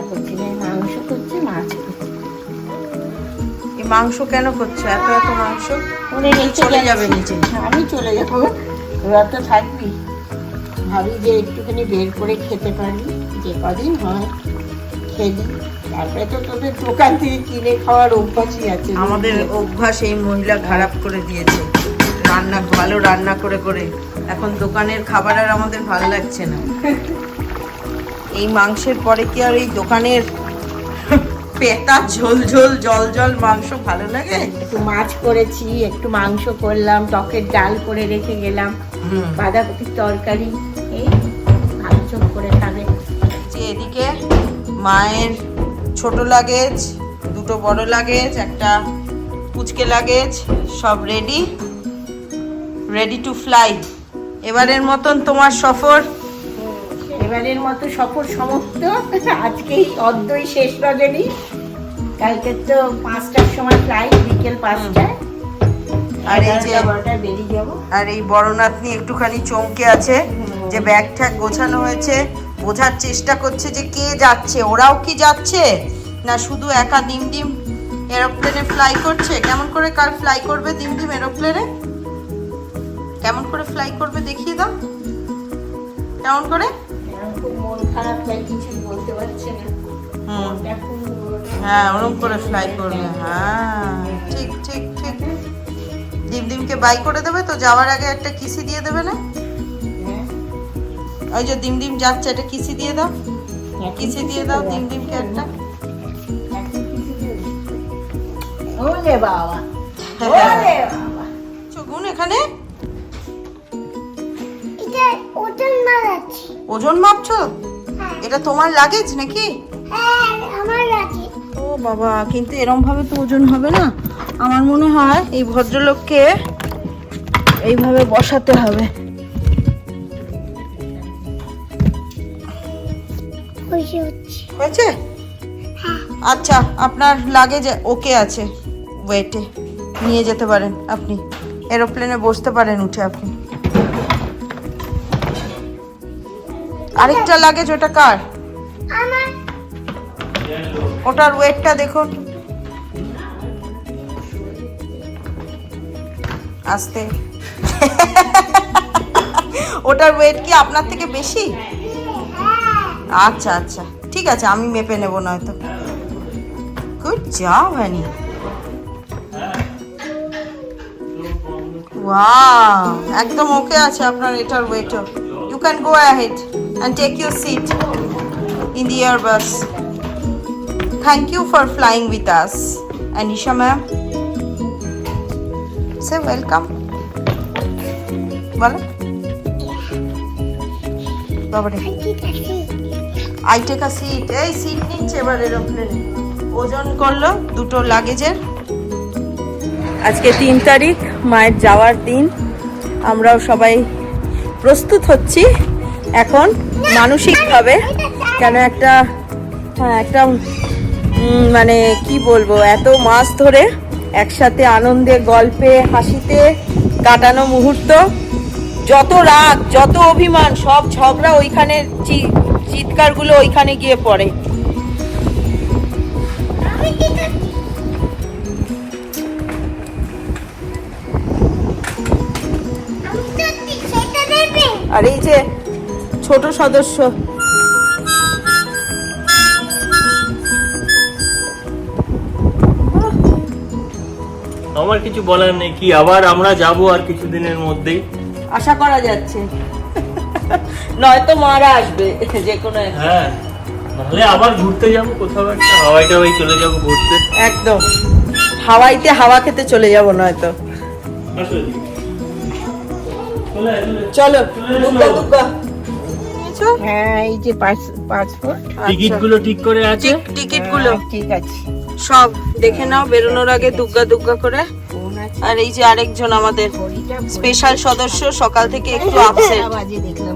করছি না, মাংস করছি, মাছ করছি। এই মাংস কেন করছে? এত এত মাংস ওরে রেখে চলে যাবে যাচ্ছি। নিচে। আমি চলে যাবো, তোরা তো থাকবি। ভাবি যে একটুখানি বের করে খেতে পারবি, যে কদিন হয় খেলি। তারপরে তো তোদের দোকান থেকে কিনে খাওয়ার অভ্যাসই আছে। আমাদের অভ্যাস এই মহিলা খারাপ করে দিয়েছে, রান্না ভালো রান্না করে করে এখন দোকানের খাবার আর আমাদের ভালো লাগছে না। এই মাংসের পরে কি আর এই দোকানের পেটা ঝোল ঝোল জল জল মাংস ভালো লাগে? একটু মাছ করেছি, একটু মাংস করলাম, টকের ডাল করে রেখে গেলাম, বাঁধাকপির তরকারি, এই ভালো চোখ করে খাবে। যে এদিকে মায়ের ছোট লাগেজ, দুটো বড় লাগেজ, একটা কুচকে লাগেজ, সব রেডি রেডি টু ফ্লাই। এবারের মতন তোমার সফর এবারের মতো সফর সমাপ্ত। আজকেই অদ্যই শেষ রজনী। কালকে তো 5টার সময় ফ্লাইট, বিকেল 5টায়। আর এই যে 11টায় বেরিয়ে যাবো। আর এই বড় নাতনি একটুখানি চমকে আছে যে ব্যাগ ট্যাগ গোছানো হয়েছে, বোঝার চেষ্টা করছে যে কে যাচ্ছে, ওরাও কি যাচ্ছে না শুধু একা ডিম ডিম এরোপ্লেনে ফ্লাই করছে। কেমন করে কাল ফ্লাই করবে ডিম ডিম এরোপ্লেনে? কেমন করে ফ্লাই করবে দেখিয়ে দাও, কেমন করে? খুব মন খারাপ, তাই কিছু বলতে পারছে না। হ্যাঁ ওরকম করে ফ্লাই করবে। হ্যাঁ ঠিক ঠিক ঠিক। ডিম ডিমকে বাই করে দেবে তো, যাওয়ার আগে একটা কিসি দিয়ে দেবে না? ওই যে ডিম ডিম যাচ্ছে, একটা কিসি দিয়ে দাও, কিসি দিয়ে দাও ডিম ডিমকে একটা। ওলে বাবা, ওলে বাবা। চগুন এখানে এটা ওজন মারাচ্ছি। ওজন মাপছো? এটা তোমার লাগেজ নাকি? হ্যাঁ আমার লাগেজ। ও বাবা, কিন্তু এরম ভাবে তো ওজন হবে না। আমার মনে হয় এই ভদ্রলোককে এইভাবে বসাতে হবে। হয়েছে? আচ্ছা, আপনার লাগেজ ওকে আছে, ওয়েটে নিয়ে যেতে পারেন আপনি, এরোপ্লেনে বসতে পারেন উঠে আপনি। আরেকটা লাগেজ ওটা কার? ওটার ওয়েটটা দেখুন। আস্তে। ওটার ওয়েট কি আপনার থেকে বেশি? আচ্ছা আচ্ছা ঠিক আছে, আমি মেপে নেব নয়তো। গুড জব হানি। ওয়াও, একদম ওকে আছে আপনার এটার ওয়েটও। You can go ahead and take your seat in the Airbus. Thank you for flying with us. Anisha ma'am, say welcome. Bolo babare I take a seat. এই সিট নিচ্ছে এবার এরোপ্লেনে। ওজন করলো দুটো লাগেজের। আজকে 3 তারিখ, মায়ের যাওয়ার দিন। আমরাও সবাই প্রস্তুত হচ্ছি এখন মানসিকভাবে, কেন একটা মানে কি বলবো, এত মাস ধরে একসাথে আনন্দে গল্পে হাসিতে কাটানো মুহূর্ত, যত রাগ যত অভিমান সব ঝগড়া ওইখানে, চিৎকারগুলো ওইখানে গিয়ে পড়ে। আর এই যে ছোট সদস্য, আমার কিছু বলার নেই, কি আবার আমরা যাব আর কিছুদিনের মধ্যেই আশা করা যাচ্ছে। নয়তো মারা আসবে যে কোনো। হ্যাঁ, তাহলে আবার ঘুরতে যাব কোথাও একটা, হাওয়াইটা ওই চলে যাব ঘুরতে। একদম হাওয়াইতে হাওয়া খেতে চলে যাব নয়তো। চলো দুগ্গা দুগ্গা। হ্যাঁ এই যে পাসপোর্ট, টিকিট গুলো ঠিক করে আছে? টিকিট গুলো ঠিক আছে, সব দেখে নাও বেরোনোর আগে দুগ্গা দুগ্গা করে। আর এই যে আরেকজন আমাদের স্পেশাল সদস্য, সকাল থেকে একটু আপসেট। দেখলাম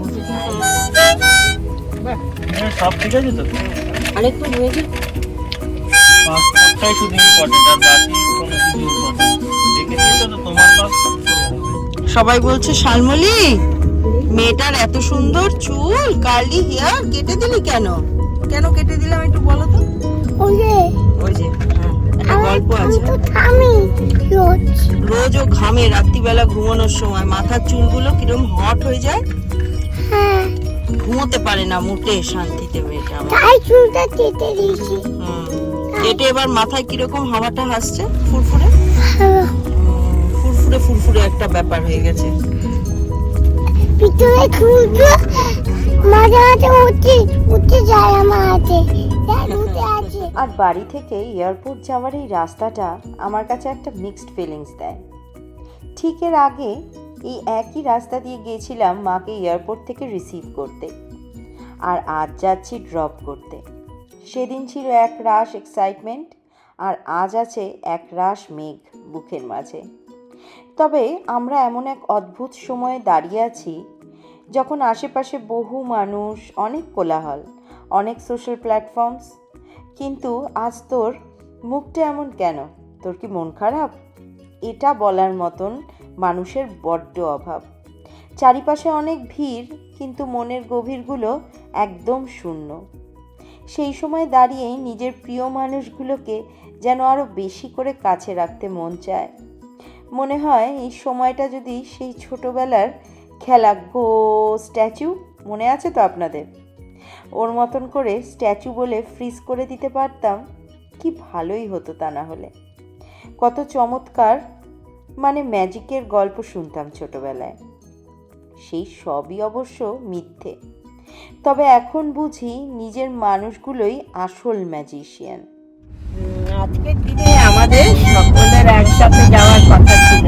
সব ঠিক আছে তো? আরেকটু হয়েছে, পাসপোর্টটাই শুধু ইম্পর্টেন্ট, আর বাকি কোনো কিছু ইম্পর্টেন্ট। দেখে নিয়েছো তো তোমার পাসপোর্ট? সবাই বলছে শালমলি মেয়েটার এত সুন্দর চুল, কার্লি হেয়ার, কেটে দিলি কেন? কেন কেটে দিলাম একটু বলো তো? ওই যে একটা গল্প আছে। রোজ ও ঘামে রাত্রিবেলা ঘুমানোর সময়, মাথার চুলগুলো কিরম হট হয়ে যায়, ঘুমোতে পারে না মোটে শান্তিতে মেয়েটা আমার। কেটে এবার মাথায় কিরকম হাওয়াটা আসছে, ফুরফুরে ফুরফুরে ফুরফুরে একটা ব্যাপার হয়ে গেছে। ভিতরে চুলটা মাঝে মাঝে উঠে যায় আমার হাতে। আর বাড়ি থেকে এয়ারপোর্ট যাওয়ার এই রাস্তাটা আমার কাছে একটা মিক্সড ফিলিংস দেয়। ঠিক এর আগে এই একই রাস্তা দিয়ে গিয়েছিলাম মাকে এয়ারপোর্ট থেকে রিসিভ করতে, আর আজ যাচ্ছি ড্রপ করতে। সেদিন ছিল এক রাশ এক্সাইটমেন্ট, আর আজ আছে এক রাশ মেঘ বুকের মাঝে। তবে আমরা এমন এক অদ্ভুত সময়ে দাঁড়িয়ে আছি যখন আশেপাশে বহু মানুষ, অনেক কোলাহল, অনেক সোশ্যাল প্ল্যাটফর্মস, কিন্তু আজ তোর মুখটা এমন কেন? তোর কি মন খারাপ? এটা বলার মতন মানুষের বড্ড অভাব। চারিপাশে অনেক ভিড়, কিন্তু মনের গভীরগুলো একদম শূন্য। সেই সময় দাঁড়িয়ে নিজের প্রিয় মানুষগুলোকে যেন আরও বেশি করে কাছে রাখতে মন চায়। মনে হয় এই সময়টা যদি সেই ছোটোবেলার খেলা গো স্ট্যাচু, মনে আছে তো আপনাদের? ওর মতন করে স্ট্যাচু বলে ফ্রিজ করে দিতে পারতাম, কি ভালোই হতো তা না হলে। কত চমৎকার মানে ম্যাজিকের গল্প শুনতাম ছোটবেলায়, সেই সবই অবশ্য মিথ্যে। তবে এখন বুঝি নিজের মানুষগুলোই আসল ম্যাজিশিয়ান। আজকের দিনে আমাদের সকলের একসাথে যাওয়ার কথা ছিল,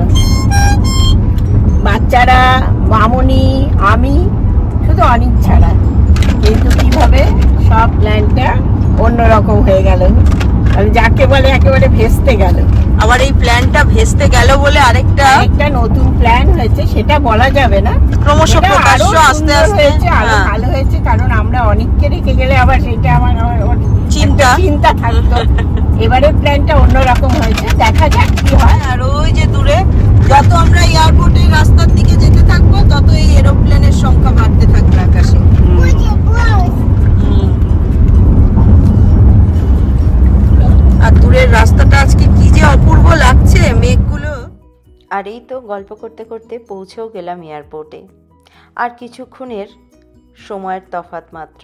বাচ্চারা, মামুনি, আমি, শুধু অনিক ছাড়া। কিন্তু কিভাবে সব প্ল্যানটা অন্যরকম হয়ে গেল, যাকে বলে একেবারে ভেস্তে গেল। আবার এই প্ল্যানটা ভেস্তে গেল বলে আরেকটা নতুন প্ল্যান হয়েছে, সেটা বলা যাবে না। ক্রমশ প্রকাশ্য আস্তে আস্তে আরো ভালো হয়েছে, কারণ আমরা অনেককে রেখে গেলে আবার সেটা আমার চিন্তা থাকতো। এবারে প্ল্যানটা অন্যরকম হয়েছে, দেখা যাক কি হয়। আর ওই যে দূরে যত আমরা এয়ারপোর্টের রাস্তার দিকে যেতে থাকবো, তত এই এরোপ্লেনের সংখ্যা বাড়তে থাকবে আকাশে। আর দূরের রাস্তাটা আজকে কি যে অপূর্ব লাগছে, মেঘগুলো। আর এই তো গল্প করতে করতে পৌঁছেও গেলাম এয়ারপোর্টে। আর কিছুক্ষণের সময়ের তফাৎ মাত্র।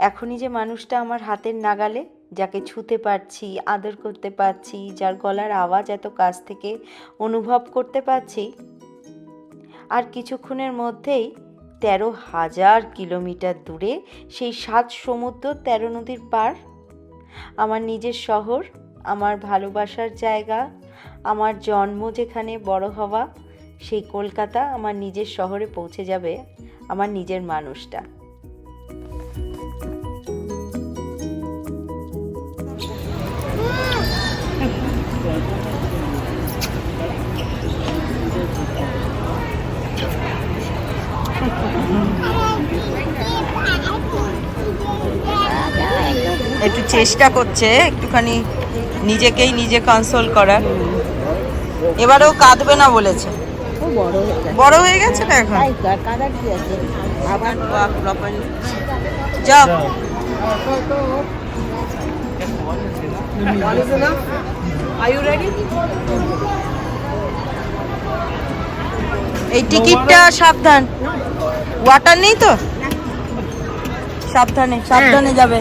এখনই যে মানুষটা আমার হাতের নাগালে, যাকে ছুতে পারছি, আদর করতে পারছি, যার গলার আওয়াজ এত কাছ থেকে অনুভব করতে পারছি, আর কিছুক্ষণের মধ্যেই 13,000 কিলোমিটার দূরে সেই 7 সমুদ্র 13 নদীর পার, আমার নিজের শহর, আমার ভালোবাসার জায়গা, আমার জন্ম যেখানে, বড় হওয়া, সেই কলকাতা, আমার নিজের শহরে পৌঁছে যাবে আমার নিজের মানুষটা। একটু চেষ্টা করছে একটুখানি নিজেকেই নিজে কনসোল করার। এবারেও কাঁদবে না বলেছে। বড় হয়ে গেছে না এখন। আবার যাও। এই টিকিটটা সাবধান, ওয়াটার নেই তো, সাবধানে সাবধানে যাবে।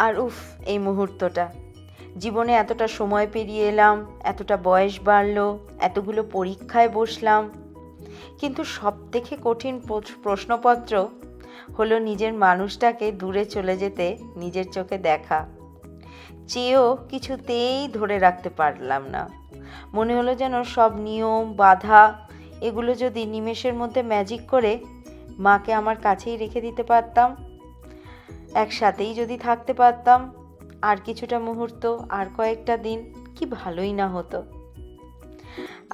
আর উফ, এই মুহূর্তটা, জীবনে এতটা সময় পেরিয়ে এলাম, এতটা বয়স বাড়লো, এতগুলো পরীক্ষায় বসলাম, কিন্তু সব থেকে কঠিন প্রশ্নপত্র হলো নিজের মানুষটাকে দূরে চলে যেতে নিজের চোখে দেখা। চেয়েও কিছুতেই ধরে রাখতে পারলাম না। মনে হলো যেন সব নিয়ম বাধা এগুলো যদি নিমেষের মধ্যে ম্যাজিক করে মাকে আমার কাছেই রেখে দিতে পারতাম, একসাথেই যদি থাকতে পারতাম আর কিছুটা মুহূর্ত, আর কয়েকটা দিন, কি ভালোই না হতো।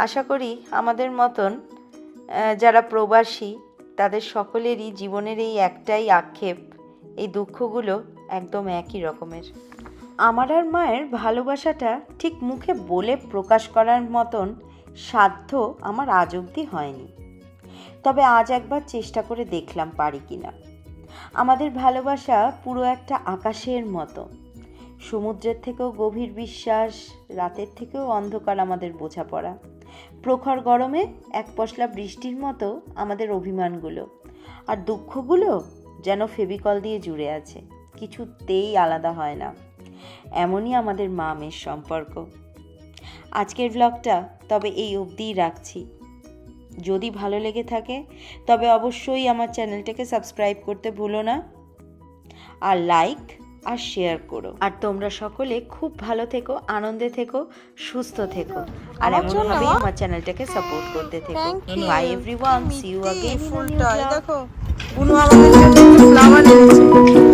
আশা করি আমাদের মতন যারা প্রবাসী তাদের সকলেরই জীবনের এই একটাই আক্ষেপ, এই দুঃখগুলো একদম একই রকমের। আমার আর মায়ের ভালোবাসাটা ঠিক মুখে বলে প্রকাশ করার মতন সাধ্য আমার আজ অবধি হয়নি। তবে আজ একবার চেষ্টা করে দেখলাম পারি কিনা। আমাদের ভালোবাসা পুরো একটা আকাশের মতো, সমুদ্রের থেকেও গভীর বিশ্বাস, রাতের থেকেও অন্ধকার আমাদের বোঝাপড়া, প্রখর গরমে এক পশলা বৃষ্টির মতো আমাদের অভিমানগুলো, আর দুঃখগুলো যেন ফেভিকল দিয়ে জুড়ে আছে, কিছুতেই আলাদা হয় না। এমনই আমাদের মা মেয়ের সম্পর্ক। আজকের ব্লগটা তবে এই অবধিই রাখছি। যদি ভালো লেগে থাকে তবে অবশ্যই আমার চ্যানেলটাকে সাবস্ক্রাইব করতে ভুলো না, আর লাইক আর শেয়ার করো। আর তোমরা সকলে খুব ভালো থেকো, আনন্দে থেকো, সুস্থ থেকো, আর এমনভাবেই আমার চ্যানেলটাকে সাপোর্ট করতে থেকো। Bye everyone, see you again. ফুলটা দেখো, বুনু আমাদের জন্য ফ্লাওয়ার এনেছে।